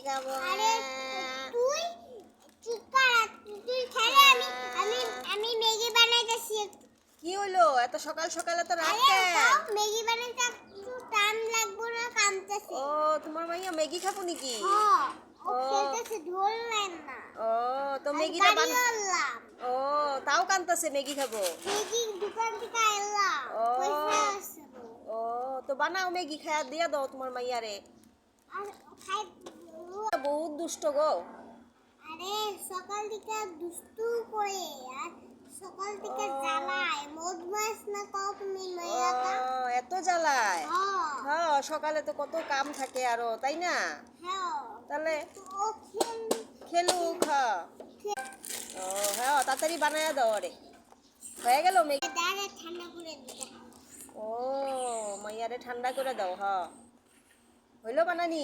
খাবো। আরে তুই চুপ কর, তুই খেলে আমি ম্যাগি বানাইতেছি। কি হলো এত সকাল সকালে তো রাত আরে কেন? ম্যাগি বানাইতে একটু টাইম লাগবে না, কামতেছে। ও তোমার মাইয়া ম্যাগি খাবো নাকি? হ্যাঁ, ও ও খেলতেছে, ধরলেন না। ও তো আমি ম্যাগিটা বাড়ি এলাম, ও তাও কান্তাছে ম্যাগি খাবো। ম্যাগি দোকান থেকে এলাম, ও পয়সা আছে তো। ও তো বানাও ম্যাগি খায়া দিয়া দাও তোমার মাইয়ারে। আর খাই। বহুত দুষ্ট গো। আরে সকাল থেকে দুষ্টু করে, আর সকাল থেকে ও জ্বালায় বদমাস না কও তুমি ও মাইয়াটা। এত জ্বালায়। হ্যাঁ হ্যাঁ সকালে তো কত কাম থাকে আরো তাই না? হ্যাঁ, তাহলে তো ও খেলুক হ্যাঁ। ও হ্যাঁ তাড়াতাড়ি বানায়া দাও আরে। হয়ে গেল ম্যাগি। দাঁড়া ঠান্ডা করে দিতে। ও মাইয়ারে ঠান্ডা করে দাও হ্যাঁ। হইলো বানানি?